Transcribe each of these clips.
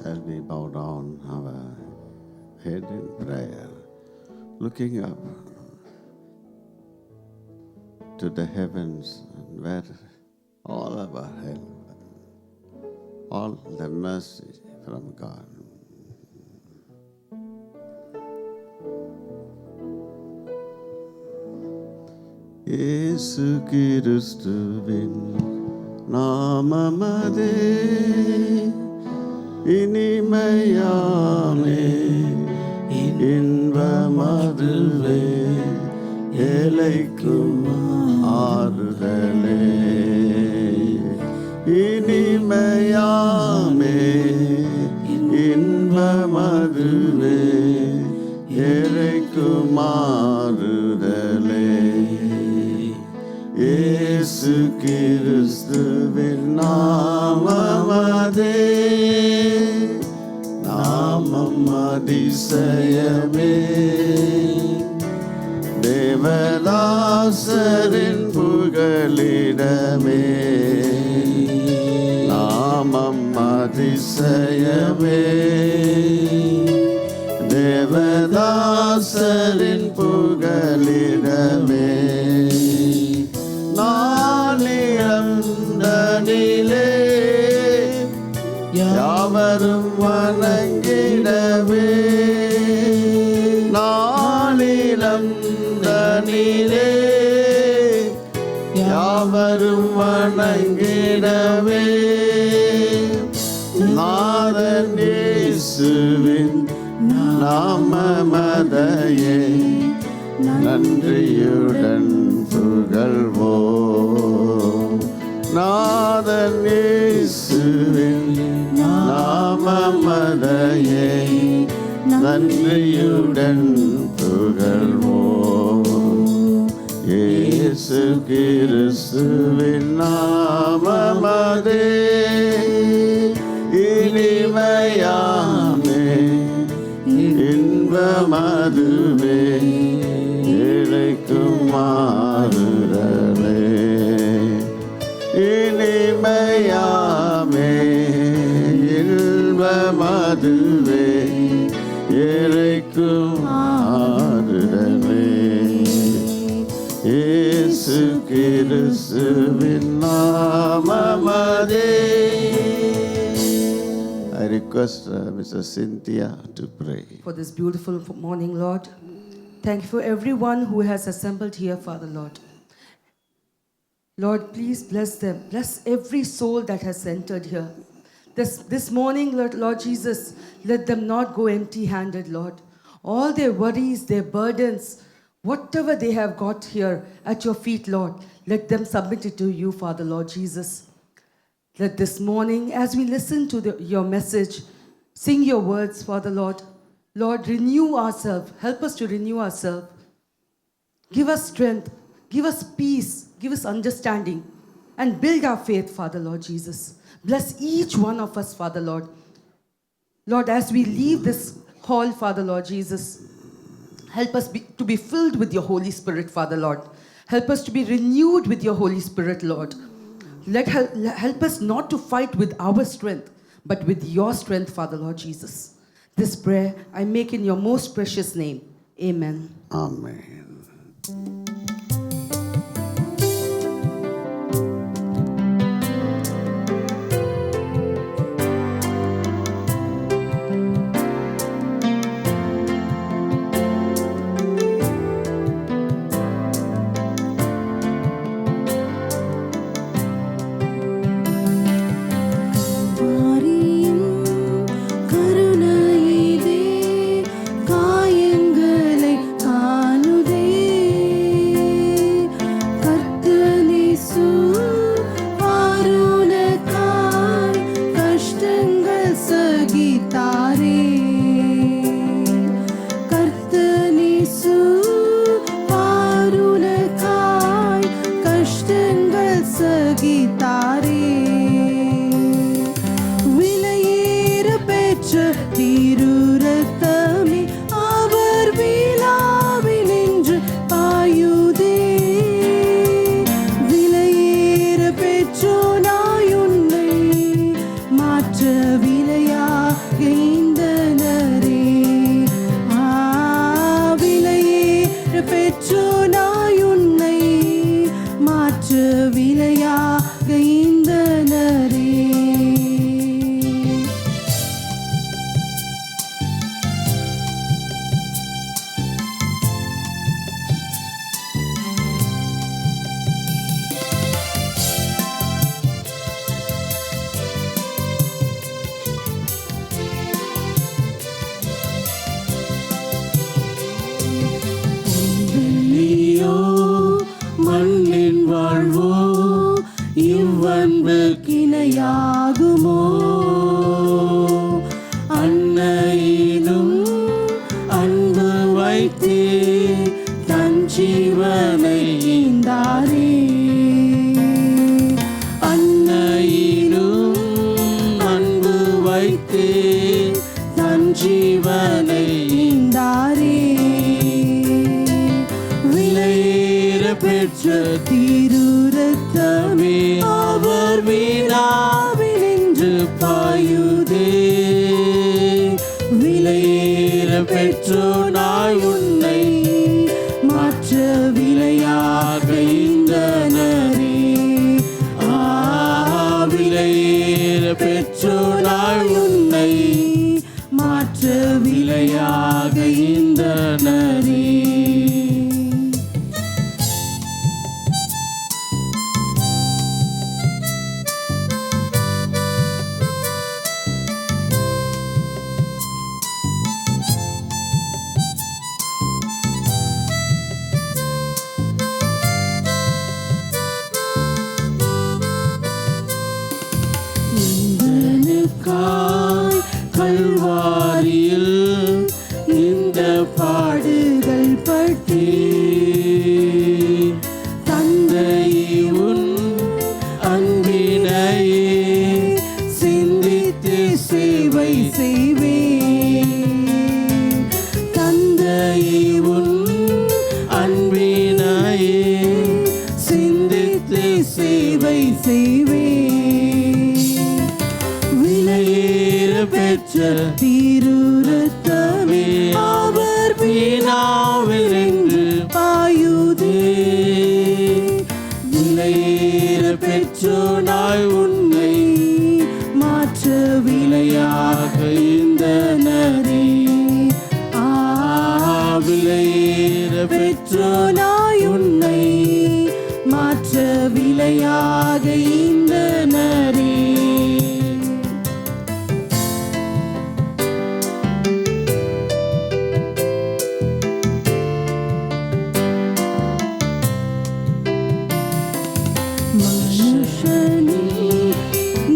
Shall we bow down our head in prayer, looking up to the heavens where all of our help, all the mercy from God. இயேசு கிறிஸ்துவின் நாமமதே இனிமையாமே இன்பமதுவே ஏழைக்கும் ஆறுதலே இனிமையாமே இன்பமதுவே ஏழைக்கும் ஆறுதலே இயேசு கிறிஸ்துவின் நாமமதே நாமம் அதிசயமே தேவதாசரின் புகலிடமே நாமம் அதிசயமே தேவதாசரின் புகலிடமே நாளிலே யாவரும் வணங்கிடவே நாளிலே யாவரும் வணங்கிடவே நாதன் இயேசுவின் நாமமதையே நன்றியுடன் புகழ்வோம் நாதன் இயேசுவின் நாமமதையே நன்றியுடன் புகழ்வோம் இயேசு கிறிஸ்துவின் நாமமதே இனிமையாமே இன்பமதுவே ஏழைக்கும் ஆறுதலே இனிமையாமே இன்பமதுவே ஏழைக்கும் ஆறுதலே இயேசு கிறிஸ்துவின் நாமமதே. I request Mrs. Cynthia to pray. For this beautiful morning, Lord. Thank you for everyone who has assembled here, Father, Lord. Lord, please bless them. Bless every soul that has entered here. This morning, Lord Jesus, let them not go empty-handed, Lord. All their worries, their burdens, whatever they have got here at your feet, Lord, let them submit it to you, Father, Lord Jesus. Let this morning, as we listen to your message, sing your words, Father, Lord. Lord, renew ourselves. Help us to renew ourselves. Give us strength. Give us peace. Give us understanding. And build our faith, Father, Lord Jesus. Bless each one of us, Father, Lord. Lord, as we leave this hall, Father, Lord Jesus, help us to be filled with your Holy Spirit, Father, Lord. Help us to be renewed with your Holy Spirit, Lord. Help us not to fight with our strength, but with your strength, Father, Lord Jesus. This prayer I make in your most precious name. Amen. Amen. விலையாய் ஈந்தனரே. விலையேற பெற்றோனாய் உன்னை மாற்று விலையாக ஈந்தனரே. மண்ணின் வாழ்வோ இவ்வன்புக்கிணையாகுமோ? அன்னையிலும் அன்பு வைத்தே தன் ஜீவனை ஈந்தாரே. அன்னையிலும் அன்பு வைத்தே தன் ஜீவனை ஈந்தாரே. பெற்ற திருரத்தமே அவர் வீணாவில் என்று பாயுதே. விலையேற பெற்றோனாய் உன்னை மாற்ற விலையாக ஈந்தனரே. விலையேற பெற்றோனாய் உன்னை மாற்ற விலையாக ஈந்தனரே. கல்வாரியில் இந்த பாடுகள் பற்றி தந்தை உன் அன்பினையே சிந்தித்து சேவை செய்வே. தந்தை உன் அன்பினையே சிந்தித்து சேவை செய்வே. பெற்ற திருரத்தமே அவர் வீணாவில் என்று பாயுதே. விலையேற பெற்றோனாய் உன்னை மாற்ற விலையாக ஈந்தனரே. விலையேற பெற்றோனாய் உன்னை மாற்ற விலையாக ஈந்தனரே.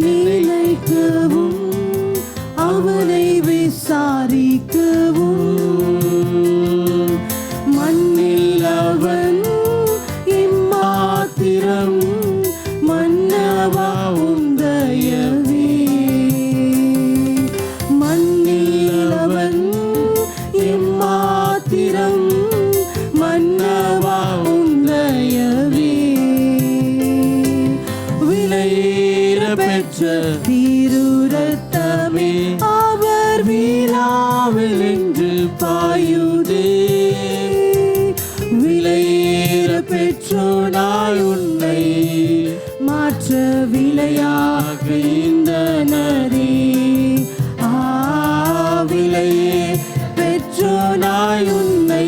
நினைக்கவும் அவனை விசாரிக்கவும் மண்ணில் அவன் இம்மாத்திரம் மன்னவா உந்தயவே. மண்ணில் அவன் இம்மாத்திரம் மன்னவா உந்தயவே. விலையேற பெற்ற திருரத்தமே அவர் வீணாவில் என்று பாயுதே. விலையேற பெற்றோனாய் உன்னை மாற்ற விலையாக ஈந்தனரே. விலையே பெற்றோனாய் உன்னை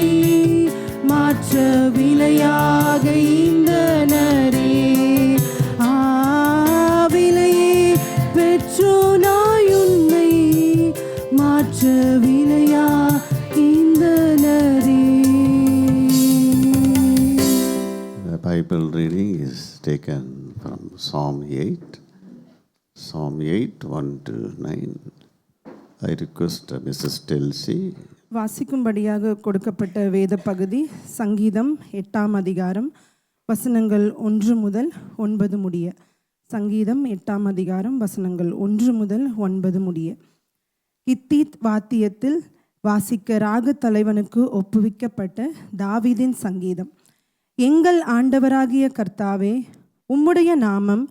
மாற்ற விலையாக ஈந்தனரே. விலையே பெற்றோனாய் உன்னை மாற்ற விலையா ஈந்தனரே. The Bible reading is taken from Psalm 8. Psalm 8, 1 to 9. I request Mrs. Telsi. வாசிக்கும்படியாக கொடுக்கப்பட்ட வேத பகுதி சங்கீதம் 8ஆம் அதிகாரம் வசனங்கள் 1 முதல் 9 முடிய. சங்கீதம் 8ஆம் அதிகாரம் வசனங்கள் 1 முதல் 9 முடிய. கித்தீத் வாத்தியத்தில் வாசிக்க ராக தலைவனுக்கு ஒப்புவிக்கப்பட்ட தாவீதின் சங்கீதம். எங்கள் ஆண்டவராகிய கர்த்தாவே, உம்முடைய நாமம்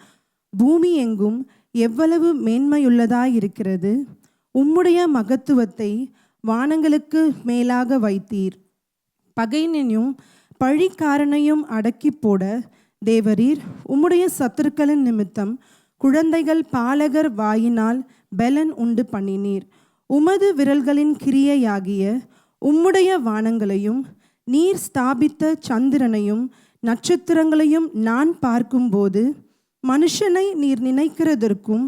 பூமி எங்கும் எவ்வளவு மேன்மையுள்ளதாயிருக்கிறது. உம்முடைய மகத்துவத்தை வானங்களுக்கு மேலாக வைத்தீர். பகைஞனையும் பழிக்காரனையும் அடக்கி போட தேவரீர் உம்முடைய சத்துருக்களின் நிமித்தம் குழந்தைகள் பாலகர் வாயினால் பெலன் உண்டு பண்ணினீர். உமது விரல்களின் கிரியையாகிய உம்முடைய வானங்களையும் நீர் ஸ்தாபித்த சந்திரனையும் நட்சத்திரங்களையும் நான் பார்க்கும்போது மனுஷனை நீர் நினைக்கிறதற்கும்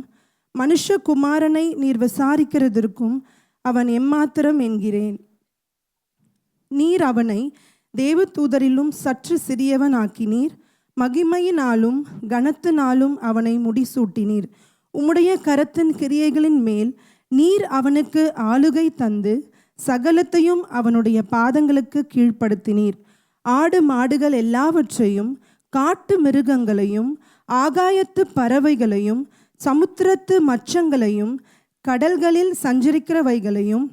மனுஷகுமாரனை நீர் விசாரிக்கிறதற்கும் அவன் எம்மாத்திரம் என்கிறேன். நீர் அவனை தேவதூதரிலும் சற்று சிறியவன் ஆக்கினீர். மகிமையினாலும் கனத்தினாலும் அவனை முடிசூட்டினீர். உம்முடைய கரத்தின் கிரியைகளின் மேல் நீர் அவனுக்கு ஆளுகை தந்து சகலத்தையும் அவனுடைய பாதங்களுக்கு கீழ்ப்படுத்தினீர். ஆடு மாடுகள் எல்லாவற்றையும் காட்டு மிருகங்களையும் ஆகாயத்து பறவைகளையும் சமுத்திரத்து மச்சங்களையும் கடல்களில் சஞ்சரிக்கிறவைகளையும்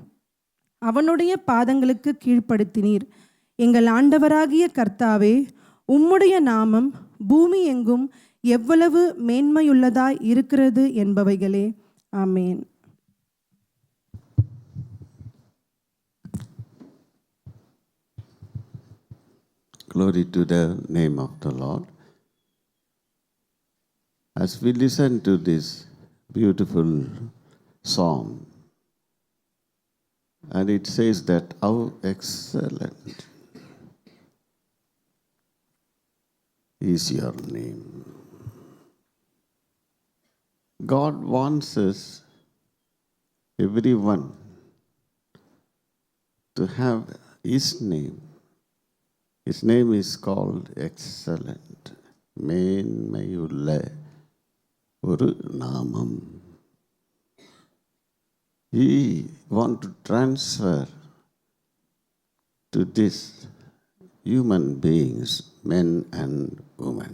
அவனுடைய பாதங்களுக்கு கீழ்ப்படுத்தினீர். எங்கள் ஆண்டவராகிய கர்த்தாவே, உம்முடைய நாமம் பூமி எங்கும் எவ்வளவு மேன்மையுள்ளதாய் இருக்கிறது என்பவைகளே. ஆமேன். Glory to the name of the Lord. As we listen to this beautiful psalm, and it says that how excellent is your name. God wants us, everyone, to have His name. His name is called excellent. மேன்மையுள்ள ஒரு நாமம். He want to transfer to this human beings, men and women.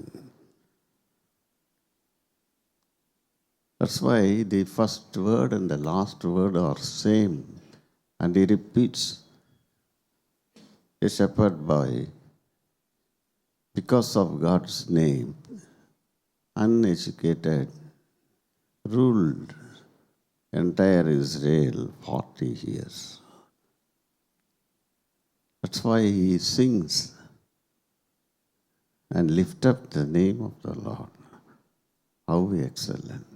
That's why the first word and the last word are same, and he repeats, a shepherd boy, because of God's name, uneducated, ruled entire Israel 40 years. That's why he sings and lift up the name of the Lord. How excellent.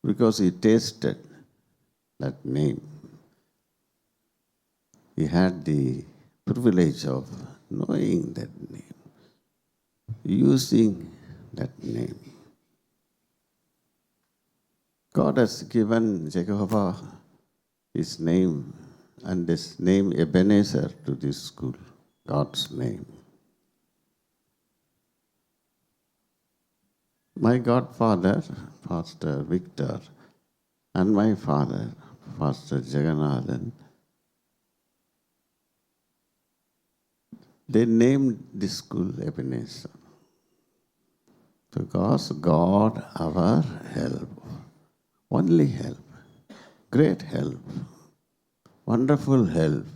Because he tasted that name. He had the privilege of knowing that name, using that name. God has given Jehovah his name and his name Ebenezer to this school, God's name. My godfather, Pastor Victor, and my father, Pastor Jagannathan, they named this school Ebenezer because God, our help, only help, great help, wonderful help,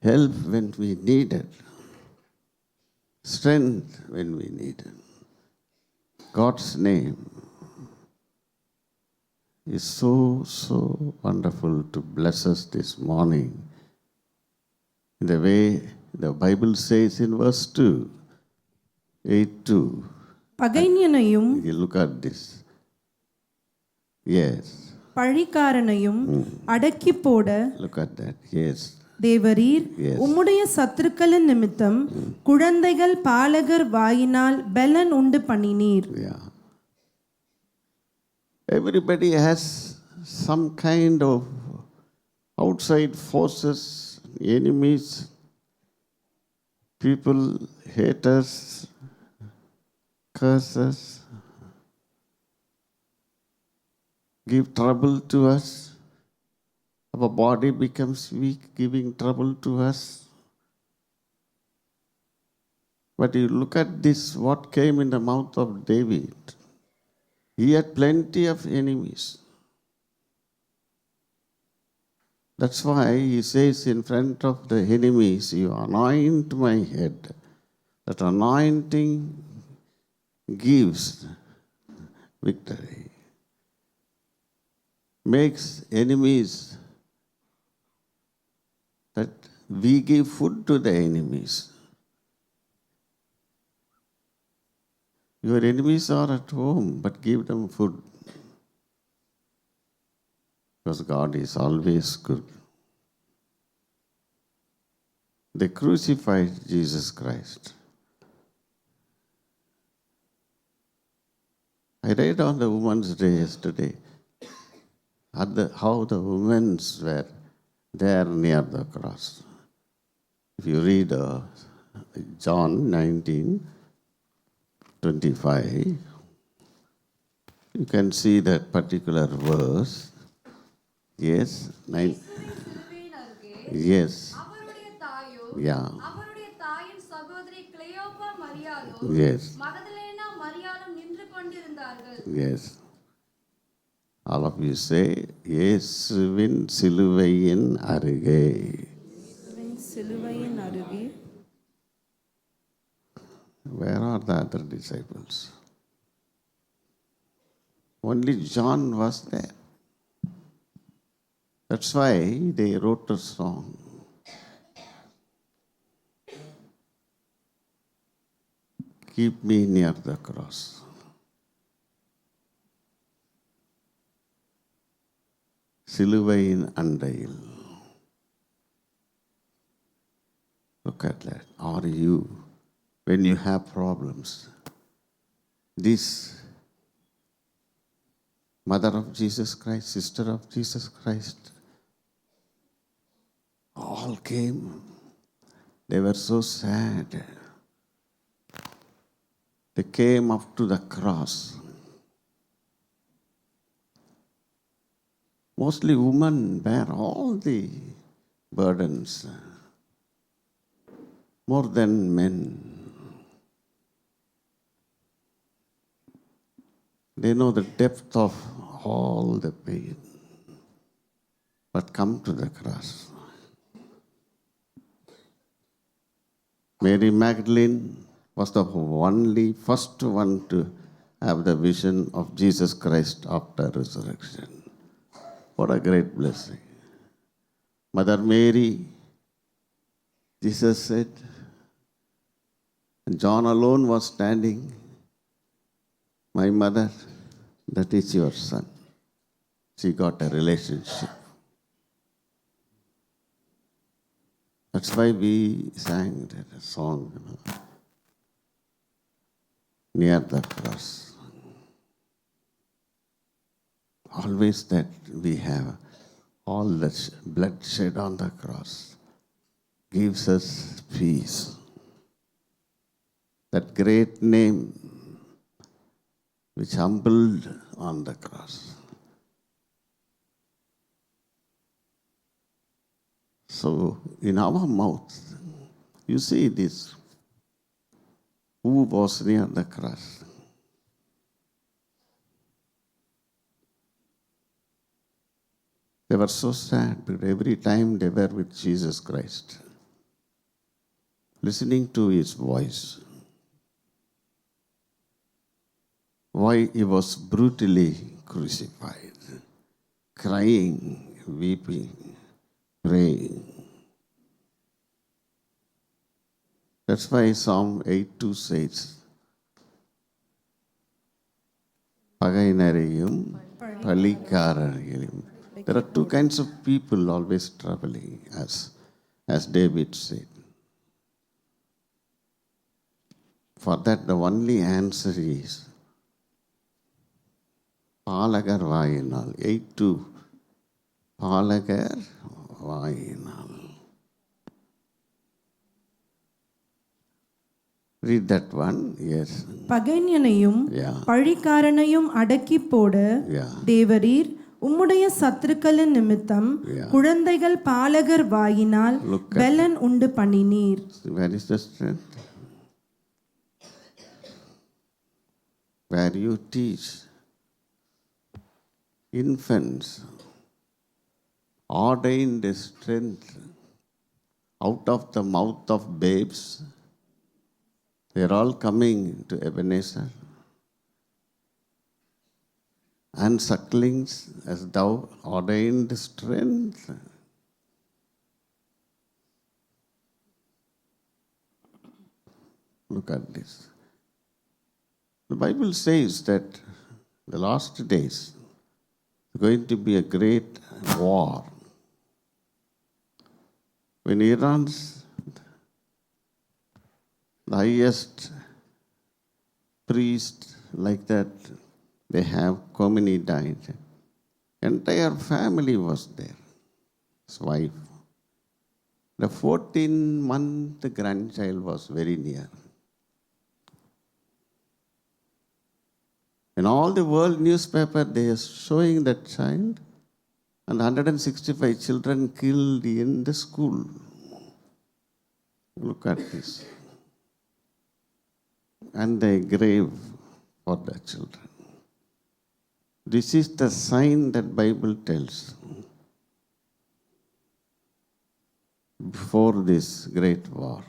help when we need it, strength when we need it. God's name is so wonderful to bless us this morning. In the way the Bible says in verse 2, 8:2. பகைஞனையும் You look at this. Yes. பழிக்காரனையும் அடக்கி போட Look at that. Yes. தேவரீர் உம்முடைய சத்துருக்களின் நிமித்தம் குழந்தைகள் பாலகர் வாயினால் பெலன் உண்டு பண்ணினீர். Yeah. Everybody has some kind of outside forces, enemies, people, haters, curses, give trouble to us. Our body becomes weak, giving trouble to us. But you look at this, what came in the mouth of David. He had plenty of enemies. That's why he says in front of the enemies, you anoint my head. That anointing gives victory. Makes enemies that we give food to the enemies. Your enemies are at home, but give them food. Because God is always good. They crucified Jesus Christ. I read on the Women's Day yesterday how the women were there near the cross. If you read John 19:25, you can see that particular verse. Yes, சிலுவையின் அருகே yes, அவருடைய தாயோ yeah, அவருடைய தாயின் சகோதரி கிளெயோப்பா மரியாளோ yes, Magdalene மரியாளும் நின்று கொண்டிருந்தார்கள். yes. All of you say, இயேசுவின் சிலுவையின் அருகே. சிலுவையின் அருகே. Where are the other disciples? Only John was there. That's why they wrote a song. Keep me near the cross. சிலுவையின் அண்டையில். Look at that. Are you, when you have problems, this mother of Jesus Christ, sister of Jesus Christ, all came. They were so sad. They came up to the cross. Mostly women bear all the burdens, more than men. They know the depth of all the pain. But come to the cross. Mary Magdalene was the only first one to have the vision of Jesus Christ after resurrection. What a great blessing. Mother Mary, Jesus said, and John alone was standing, my mother, that is your son. She got a relationship. That's why we sang that song, near the cross. Always that we have all the blood shed on the cross gives us peace. That great name which humbled on the cross. So in our mouth, you see this. Who was near the cross? They were so sad, but every time they were with Jesus Christ, listening to his voice. Why he was brutally crucified, crying, weeping, praying. That's why Psalm 8:2 says, பகையினரையும் பழிக்காரர்களையும். There are two kinds of people always troubling us, as David said. For that, the only answer is பாலகர் வாயினால். 8:2 பாலகர் வாயினால். Read that one, yes. பகைஞனையும் Yeah. பழிக்காரனையும் அடக்கி போட Yeah. தேவரீர் உம்முடைய சத்துருக்களின் நிமித்தம் Yeah. குழந்தைகள் பாலகர் வாயினால் Look at பெலன் உண்டு பண்ணினீர். Where is the strength? Where you teach infants, ordained strength out of the mouth of babes. They are all coming to Ebenezer. and sucklings as thou ordained strength. Look at this. The Bible says that the last days is going to be a great war. When Iran's the highest priest like that, they have Khomeini died. Entire family was there. His wife. The 14-month grandchild was very near. In all the world newspaper, they are showing that child and 165 children killed in the school. Look at this. And the grave for the children. This is the sign that Bible tells. Before this great war.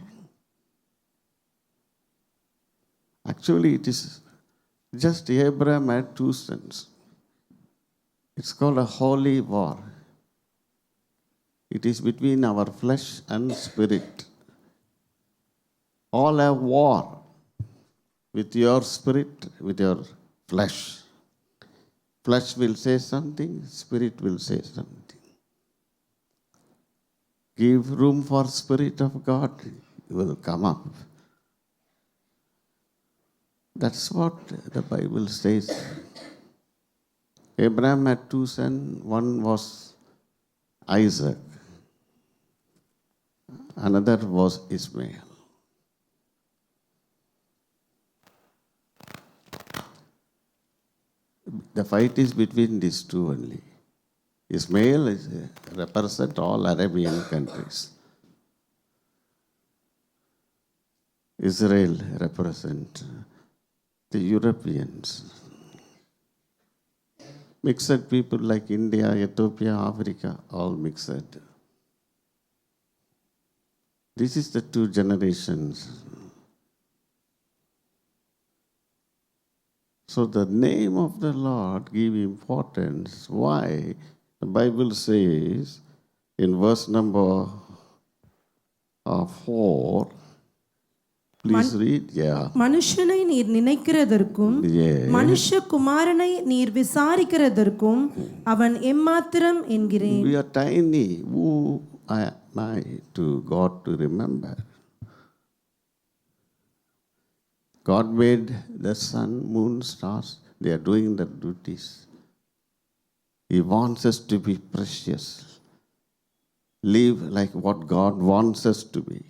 Actually, it is just Abraham had 2 sons. It's called a holy war. It is between our flesh and spirit. All have war with your spirit, with your flesh. Flesh will say something, spirit will say something. Give room for Spirit of God, it will come up. That's what the Bible says. Abraham had 2 sons. One was Isaac. Another was Ishmael. The fight is between these 2 only. Ishmael represents all Arabian countries. Israel represents the Europeans. Mixed people like India, Ethiopia, Africa, all mixed. This is the 2 generations. So the name of the Lord give importance. Why? The Bible says in verse number 4, please read. Yeah. மனுஷனை நீர் நினைக்கிறதற்கும் Yeah. மனுஷகுமாரனை நீர் விசாரிக்கிறதற்கும் அவன் எம்மாத்திரம் என்கிறேன். We are tiny. Who am I to God to remember? God made the sun, moon, stars. They are doing their duties. He wants us to be precious. Live like what God wants us to be.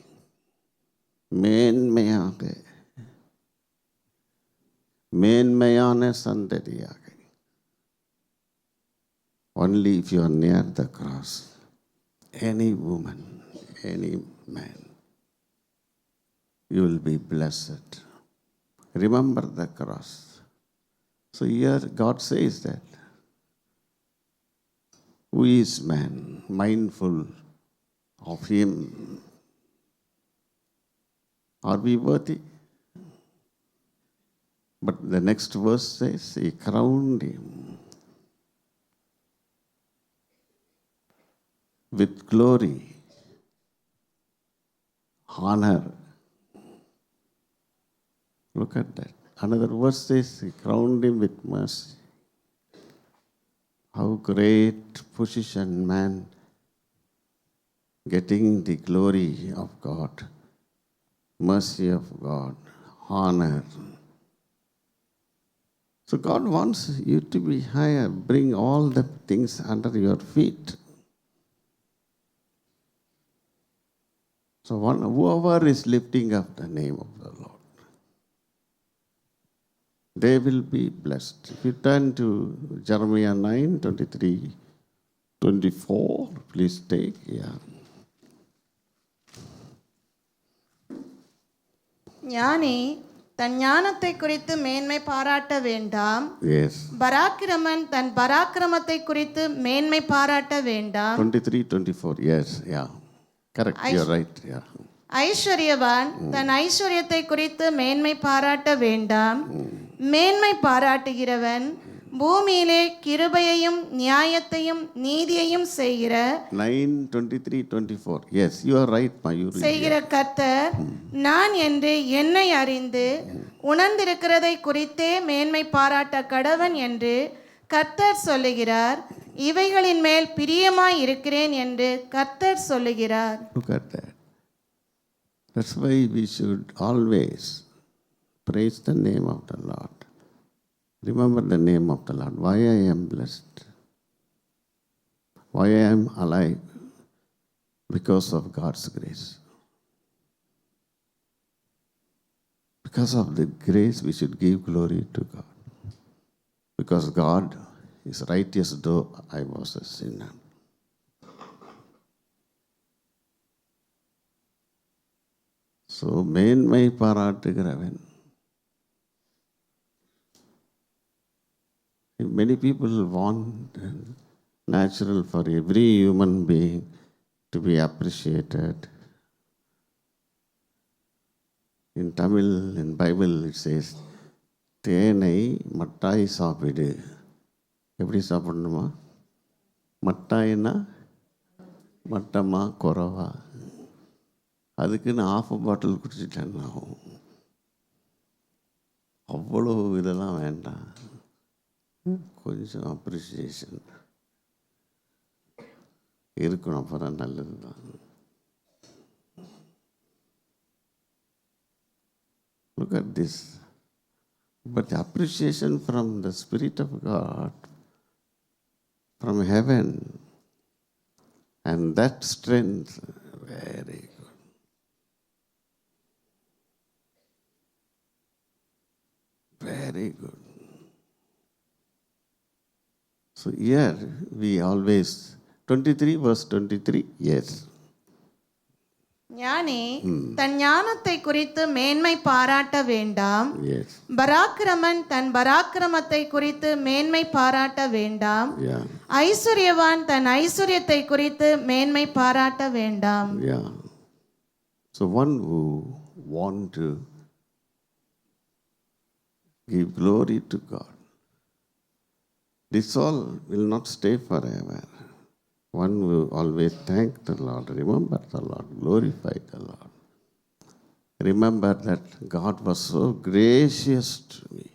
மேன்மையான சந்ததியாக. Only if you are near the cross, any woman, any man, you will be blessed. Remember the cross. So here God says that. Who is man mindful of him? Are we worthy? But the next verse says, he crowned him with glory, honor. Look at that. Another verse says, he crowned him with mercy. How great position man getting the glory of God, mercy of God, honor. So God wants you to be higher. Bring all the things under your feet. So whoever is lifting up the name of the Lord, they will be blessed. If you turn to Jeremiah 9:23-24, please take. Yeah. ஞானி தன் ஞானத்தை குறித்து மேன்மை பாராட்ட வேண்டாம். Yes. பராக்கிரமன் தன் பராக்கிரமத்தை குறித்து மேன்மை பாராட்ட வேண்டாம். 23-24. Yes. Yeah. Correct. You're right. Yeah. ஐஸ்வர்யவான் தன் ஐஸ்வர்யத்தை குறித்து மேன்மை பாராட்ட வேண்டாம். மேன்மை பாராட்டுகிறவன் பூமியிலே கிருபையையும் நியாயத்தையும் நீதியையும் செய்கிற 9:23-24. Yes, you are right, Mayuri. செய்கிற கர்த்தர் நான் என்று என்னை அறிந்து உணர்ந்திருக்கிறதை குறித்தே மேன்மை பாராட்ட கடவன் என்று கர்த்தர் சொல்லுகிறார். இவைகளின் மேல் பிரியமாய் இருக்கிறேன் என்று கர்த்தர் சொல்லுகிறார். Look at that. That's why we should always praise the name of the Lord. Remember the name of the Lord. Why I am blessed? Why I am alive? Because of God's grace. Because of the grace, we should give glory to God. Because God is righteous, though I was a sinner. So, மேன்மை பாராட்டுகிறவன். Many people want natural for every human being to be appreciated. In Tamil, in Bible, it says, தேனை மட்டாய் சாப்பிடு. எப்படி சாப்பிடணுமா? மட்டாய்னா மட்டமா குறவா? அதுக்குன்னு of பாட்டில் குடிச்சிட்டேன்னா அவ்வளோ இதெல்லாம் வேண்டாம். கொஞ்சம் அப்ரிசியேஷன் இருக்கணும், அப்போ தான் நல்லது தான். Look at this. But the appreciation from the Spirit of God, from heaven, and that strength, very good. Very good. So here we always, 23 verse 23, yes. ஞானி தன் ஞானத்தை குறித்து மேன்மை பாராட்ட வேண்டாம். Yes. பராக்கிரமன் தன் பராக்கிரமத்தை குறித்து மேன்மை பாராட்ட வேண்டாம். Yeah. ஐஸ்வர்யவான் தன் ஐஸ்வர்யத்தை குறித்து மேன்மை பாராட்ட வேண்டாம். Yeah. So one who want to give glory to God, this all will not stay forever. One will always thank the Lord, remember the Lord, glorify the Lord. Remember that God was so gracious to me.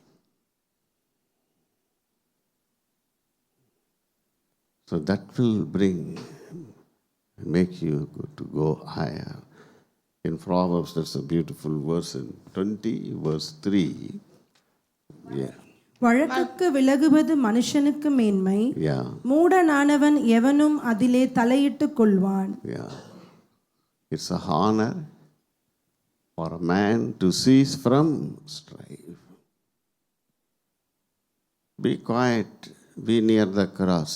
So that will make you to go higher. In Proverbs, there's a beautiful verse in 20, verse 3. Yeah. வழக்குக்கு விலகுவது மனுஷனுக்கு மேன்மை, Yeah. மூடனானவன் எவனும் அதிலே தலையிட்டுக் கொள்வான். Yeah. It's a honor for a man to cease from strife. Be quiet, be near the cross,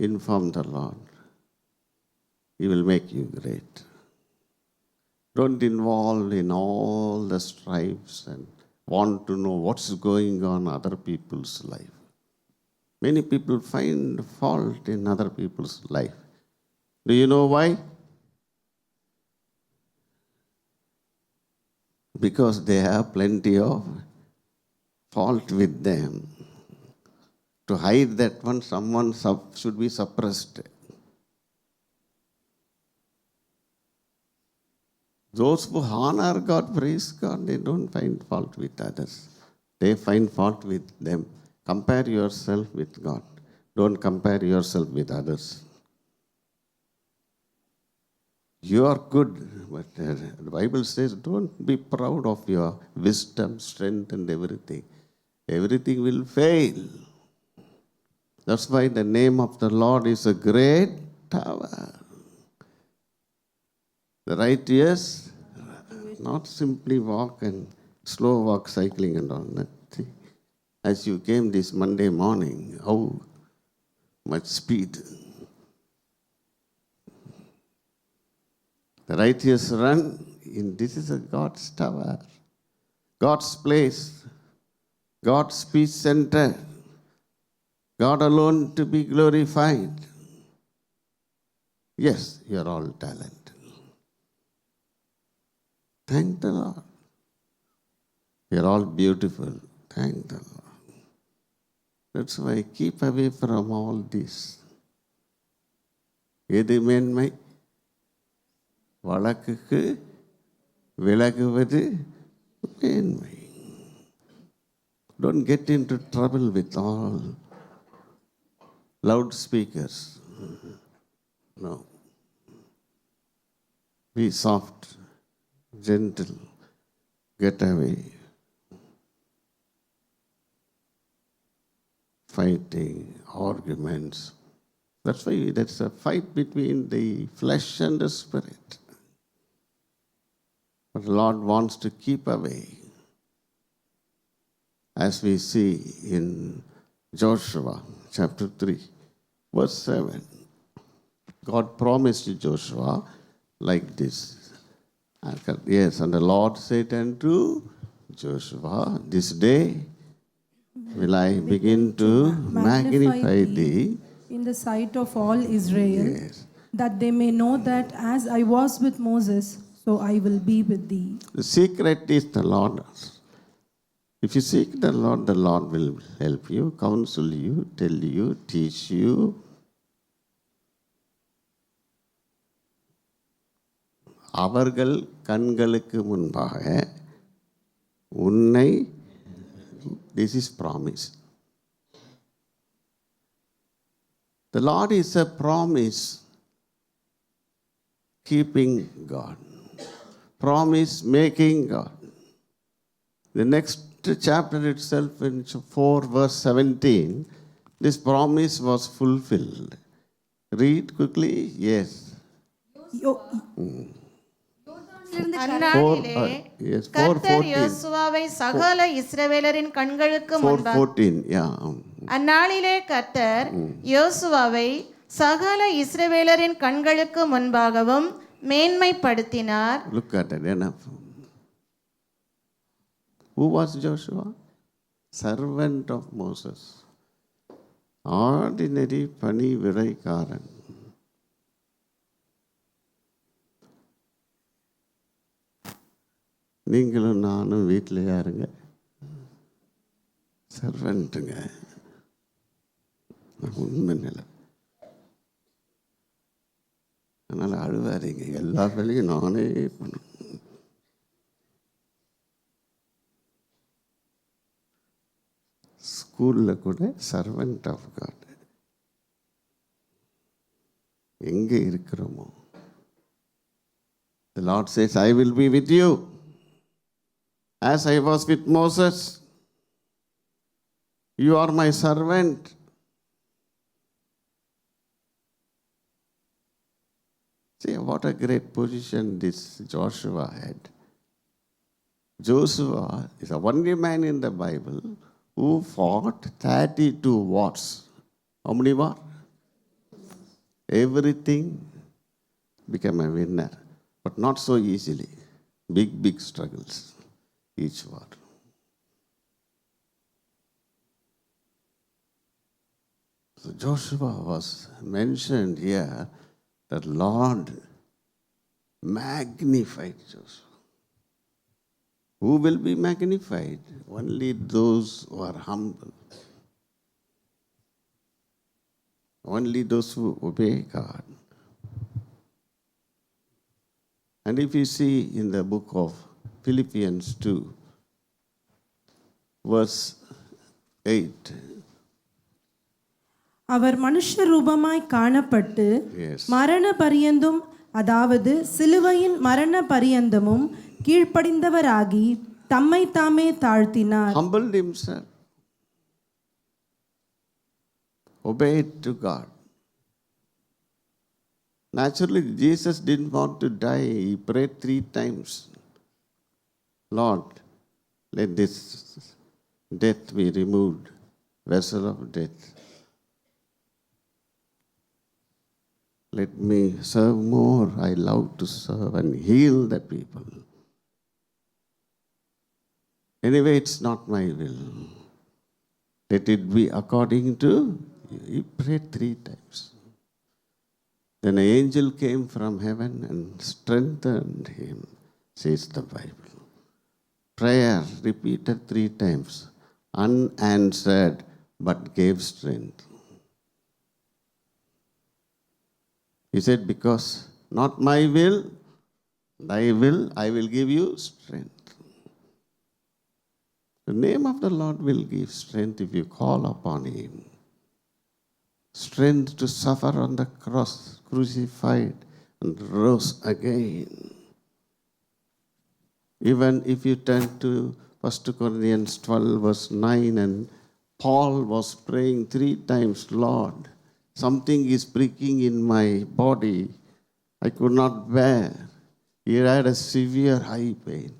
inform the Lord. He will make you great. Don't involve in all the strifes and want to know what's going on in other people's life. Many people find fault in other people's life. Do you know why? Because they have plenty of fault with them. To hide that one, someone should be suppressed. Those who honor God, praise God, they don't find fault with others. They find fault with them. Compare yourself with God. Don't compare yourself with others. You are good, but the Bible says don't be proud of your wisdom, strength, and everything. Everything will fail. That's why the name of the Lord is a great tower. The righteous, not simply walk and slow walk, cycling and all that. As you came this Monday morning, how much speed. The righteous run in, this is a God's tower, God's place, God's peace center, God alone to be glorified. Yes, you are all talented. Thank the Lord. You are all beautiful. Thank the Lord. That's why keep away from all this. எது மேன்மை? வழக்குக்கு விலகுவது மேன்மை. Don't get into trouble with all loudspeakers. No. Be soft, gentle, get away. Fighting, arguments. That's why there's a fight between the flesh and the spirit. But the Lord wants to keep away. As we see in Joshua chapter 3, verse 7. God promised Joshua like this. Yes, and the Lord said unto Joshua, this day will I begin to magnify thee in the sight of all Israel, Yes. that they may know that as I was with Moses, so I will be with thee. The secret is the Lord. If you seek the Lord will help you, counsel you, tell you, teach you. அவர்கள் கண்களுக்கு முன்பாக உன்னை, this is promise. The Lord is a promise keeping God, promise making God. The next chapter itself, in 4 verse 17, this promise was fulfilled. Read quickly. Yes. Yo- அந்நாளிலே Yes, கர்த்தர் 4:14. யோசுவாவை சகல இஸ்ரவேலரின் கண்களுக்கு 4:14, yeah. அந்நாளிலே கர்த்தர் யோசுவாவை சகல இஸ்ரவேலரின் கண்களுக்கு முன்பாகவும் மேன்மைப்படுத்தினார். Look at it, enough. Who was Joshua? Servant of Moses. Ordinary பணி விரைக்காரன். நீங்களும் நானும் வீட்டில் யாருங்க? சர்வெண்ட்டுங்க. உண்மை நிலை. அதனால் அழுவாதீங்க, எல்லா வேலையும் நானே பண்ணணும். ஸ்கூலில் கூட சர்வெண்ட் ஆஃப் காட் எங்கே இருக்கிறோமோ, the Lord says, I will be with you as I was with Moses. You are my servant. See what a great position this Joshua had. Joshua is the only man in the Bible who fought 32 wars. How many wars? Everything became a winner, but not so easily. Big struggles, each war. So Joshua was mentioned here that Lord magnified Joshua. Who will be magnified? Only those who are humble. Only those who obey God. And if you see in the book of Philippians 2, verse 8. அவர் மனுஷ ரூபமாய் காணப்பட்டு Yes. மரண பரியந்தும், அதாவது சிலுவையின் மரண பரியந்தமும் கீழ்ப்படிந்தவராகி தம்மை தாமே தாழ்த்தினார். Humbled himself. Obeyed to God. Naturally, Jesus didn't want to die. He prayed 3 times. Lord, let this death be removed, vessel of death. Let me serve more. I love to serve and heal the people. Anyway, it's not my will. Let it be according to you. He prayed 3 times. Then an angel came from heaven and strengthened him, says the Bible. Prayer repeated 3 times, unanswered but gave strength. He said, because not my will, thy will, I will give you strength. The name of the Lord will give strength if you call upon him. Strength to suffer on the cross, crucified and rose again. Even if you turn to 1 Corinthians 12 verse 9, and Paul was praying 3 times, Lord, something is pricking in my body. I could not bear. He had a severe eye pain.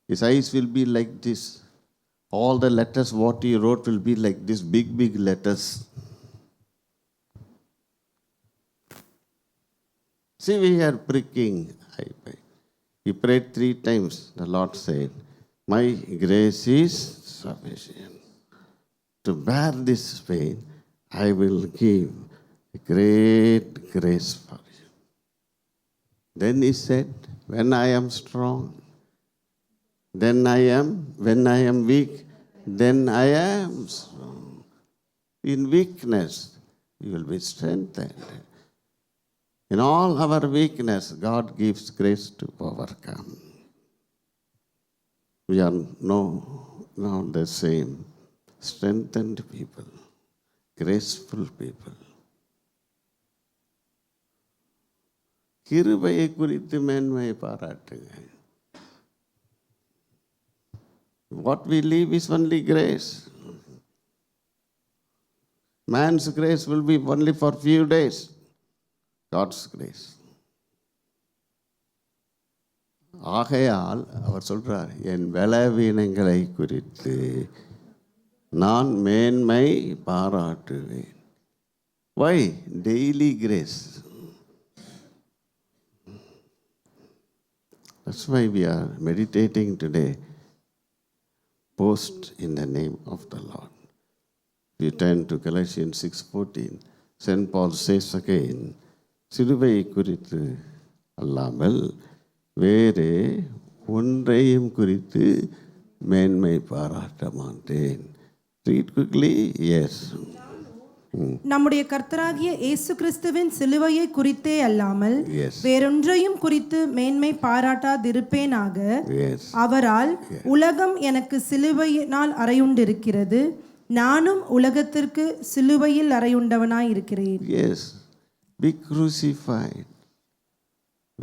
His eyes will be like this. All the letters what he wrote will be like this, big, big letters. Severe pricking eye pain. He prayed 3 times. The Lord said, my grace is sufficient. To bear this pain, I will give great grace for you. Then he said, when I am strong, when I am weak, then I am strong. In weakness, you will be strengthened. In all our weakness, God gives grace to overcome. We are not the same. Strengthened people, graceful people. கிருபையை குறித்து மேன்மையை பாராட்டுங்க. What we live is only grace. Man's grace will be only for few days. God's grace. ஆகையால் அவர் சொல்றார், என் பலவீனங்களை குறித்து நான் மேன்மை பாராட்டுவேன். Why? Daily grace. That's why we are meditating today. Boast in the name of the Lord. We turn to Galatians 6:14. St. Paul says again, சிலுவையை குறித்து அல்லாமல் வேறு ஒன்றையும் குறித்து மேன்மை பாராட்ட மாட்டேன். Read quickly. Yes. நம்முடைய கர்த்தராகிய இயேசு கிறிஸ்துவின் சிலுவையை குறித்தே அல்லாமல் வேறொன்றையும் குறித்து மேன்மை பாராட்டாதிருப்பேனாக. அவரால் உலகம் எனக்கு சிலுவையினால் அறையுண்டிருக்கிறது, நானும் உலகத்திற்கு சிலுவையில் அறையுண்டவனாய் இருக்கிறேன். Yes, be crucified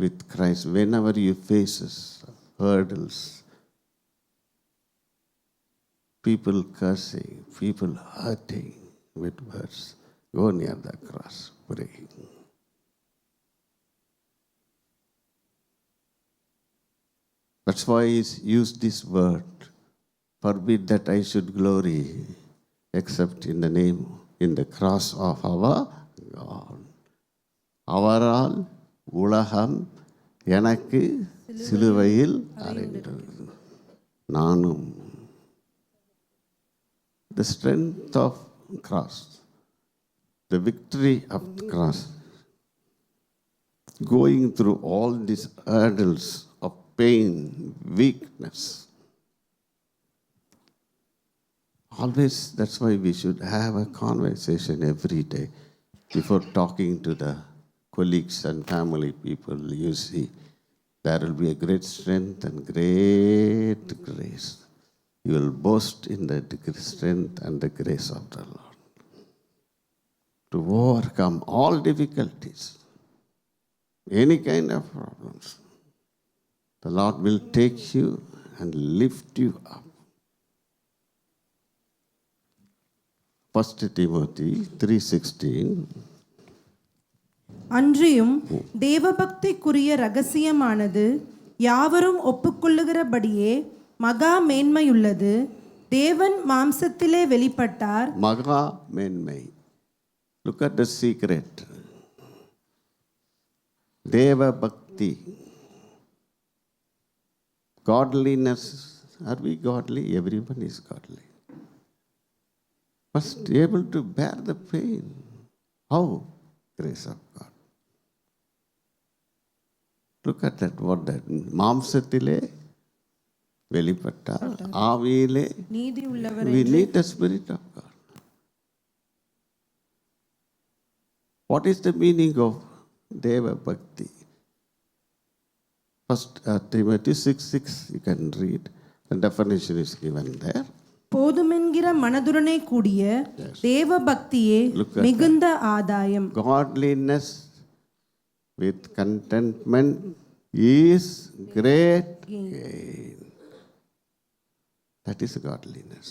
with Christ whenever you face hurdles, people cursing, people hurting with words. Go near the cross, pray. That's why he's used this word. Forbid that I should glory except in the name, in the cross of our God. அவரால் உலகம் எனக்கு சிலுவையில் அறைந்தது, நானும். The strength of cross, the victory of the cross, going through all these hurdles of pain, weakness. Always, that's why we should have a conversation every day before talking to the colleagues and family people. You see, there will be a great strength and great grace. You will boast in the strength and the grace of the Lord to overcome all difficulties, any kind of problems. The Lord will take you and lift you up. 1 Timothy 3:16. அன்றியும் தேவபக்திக்குரிய ரகசியமானது யாவரும் ஒப்புக்கொள்ளுகிறபடியே மகா மேன்மையுள்ளது. தேவன் மாம்சத்திலே வெளிப்பட்டார். மகா மேன்மை. Look at the secret. Deva Bhakti. Godliness. Are we godly? Everyone is godly. But able to bear the pain. How? Grace of God. Look at that. What that? மாம்சத்திலே வெளிப்பட்டார், ஆவியிலே. நீதி உள்ளவர். We need the Spirit of God. What is the meaning of Deva Bhakti? First Timothy 6:6, you can read. The definition is given there. போதுமென்கிற மனதுடனே கூடிய தேவ பக்தியே Look at மிகுந்த ஆதாயம். Godliness with contentment is great gain. That is godliness.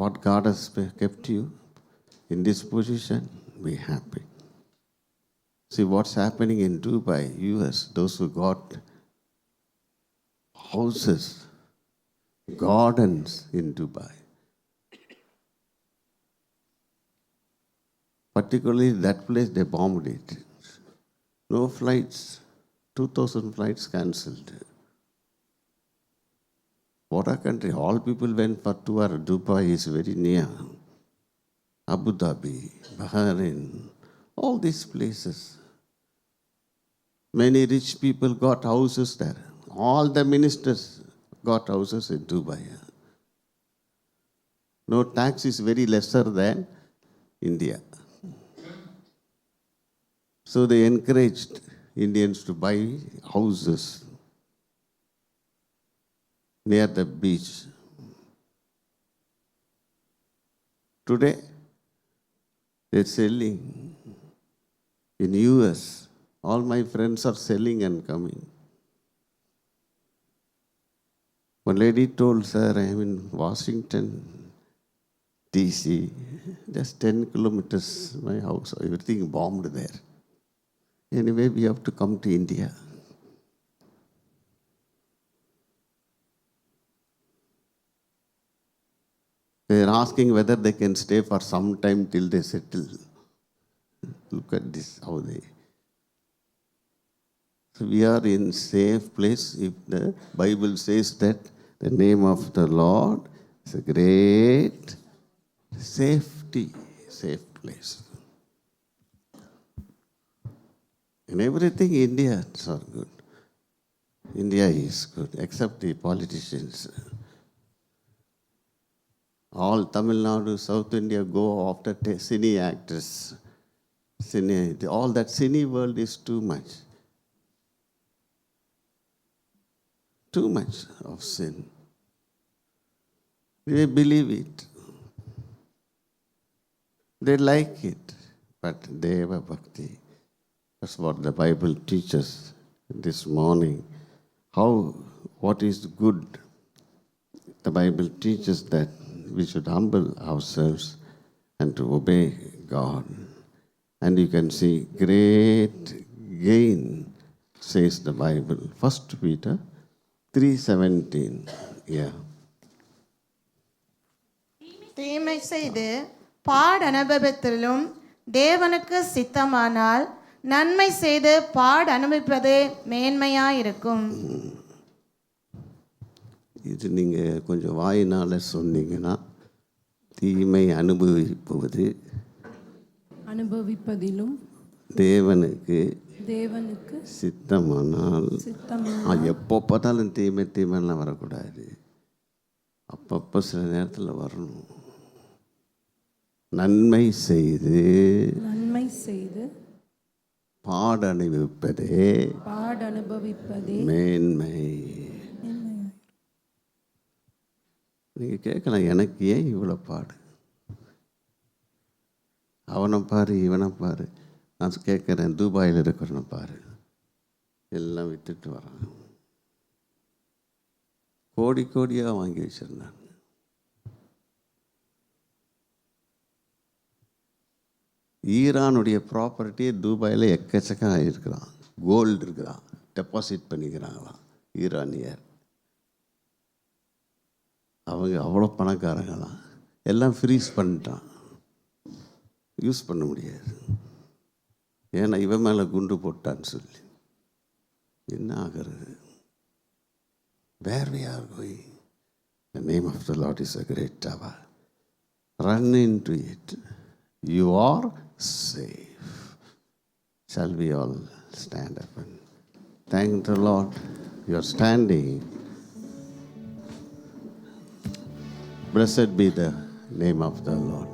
What God has kept you in this position, be happy. See what's happening in Dubai, US, those who got houses, gardens in Dubai. Particularly that place, they bombed it. No flights, 2,000 flights cancelled. What a country. All people went for tour. Dubai is very near. Abu Dhabi, Bahrain, all these places. Many rich people got houses there. All the ministers got houses in Dubai. No, tax is very lesser than India. So they encouraged Indians to buy houses near the beach. Today, they're selling in US. All my friends are selling and coming. One lady told, sir, I am in Washington, DC, just 10 kilometers, my house, everything bombed there. Anyway, we have to come to India. They are asking whether they can stay for some time till they settle. Look at this, how they. So we are in safe place if the Bible says that the name of the Lord is a great safety, safe place. In everything, India is all good. India is good, except the politicians. All Tamil Nadu, South India go after cine actors. All that cine world is too much. Too much of sin. They believe it. They like it. But Deva Bhakti. That's what the Bible teaches this morning. What is good? The Bible teaches that we should humble ourselves and to obey God. And you can see great gain, says the Bible. 1 Peter 3:17. Yeah. தீமை செய்து பாட அனுபவத்திலும் தேவனுக்கு சித்தமானால் நன்மை செய்து பாட அனுபவிப்பதே மேன்மையாயிருக்கும். இது நீங்கள் கொஞ்சம் வாயினால் சொன்னீங்கன்னா தீமை அனுபவிப்பதிலும் தேவனுக்கு தேவனுக்கு சித்தமானால் எப்போ பார்த்தாலும் தீமைலாம் வரக்கூடாது. அப்பப்போ சில நேரத்தில் வரணும். நன்மை செய்து பாட அனுபவிப்பதே மேன்மை. நீங்கள் கேட்கலாம், எனக்கு ஏன் இவ்வளோ பாடு? அவனை பாரு, இவனை பாரு. நான் கேட்குறேன், துபாயில் இருக்கிறவனை பாரு, எல்லாம் விற்றுட்டு வரான். கோடி கோடியாக வாங்கி வச்சிருந்தாங்க. ஈரானுடைய ப்ராப்பர்ட்டியே துபாயில் எக்கச்சக்கம் ஆகியிருக்கிறான். கோல்டு இருக்கிறான், டெபாசிட் பண்ணிக்கிறாங்களாம் ஈரானியர். அவங்க அவ்வளோ பணக்காரங்களாம். எல்லாம் ஃப்ரீஸ் பண்ணிட்டான், யூஸ் பண்ண முடியாது. ஏன்னா இவன் மேலே குண்டு போட்டான்னு சொல்லி. என்ன ஆகிறது? Where we are going? The name of the Lord is a great tower. Run into it. You are safe. Shall we all stand up and thank the Lord? You are standing. Blessed be the name of the Lord.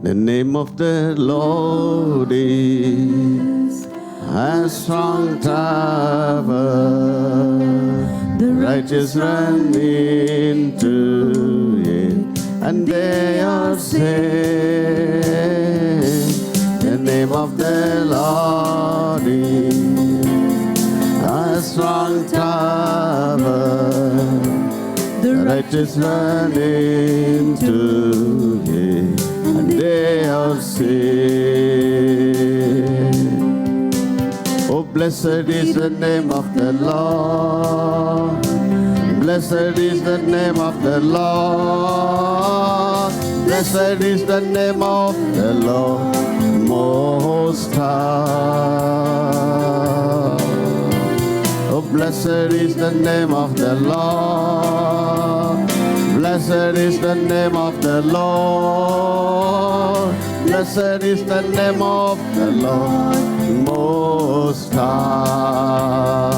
The name of the Lord is a strong tower. The righteous run into it, and they are saved. The name of the Lord is a strong tower. The righteous run into it, and they are saved. Oh, blessed is the name of the Lord. Blessed is the name of the Lord. Blessed is the name of the Lord Most High. Oh, blessed is the name of the Lord. Blessed is the name of the Lord. Blessed is the name of the Lord Most High.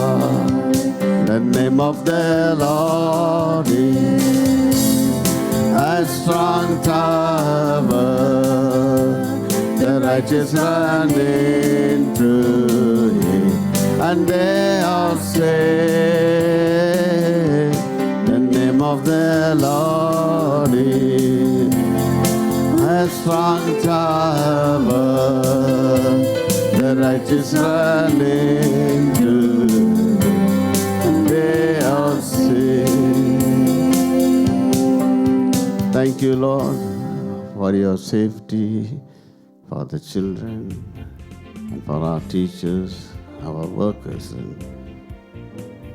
The name of the Lord is a strong tower. The righteous run into it, and they are saved. The name of the Lord is a strong tower. The righteous run into it, and they are saved. Thank you, Lord, for your safety, for the children, and for our teachers, our workers. And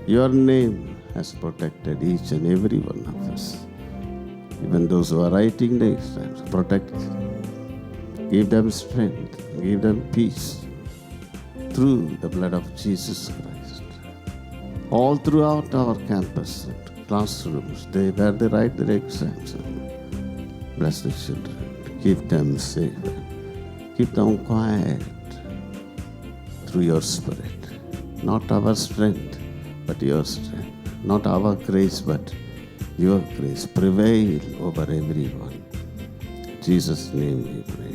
your name has protected each and every one of us. Even those who are writing the exams, protect them. Give them strength, give them peace through the blood of Jesus Christ. All throughout our campus and classrooms, where they write their exams. Bless the children, keep them safe, keep them quiet through your Spirit. Not our strength, but your strength. Not our grace, but your grace. Prevail over everyone. In Jesus' name we pray.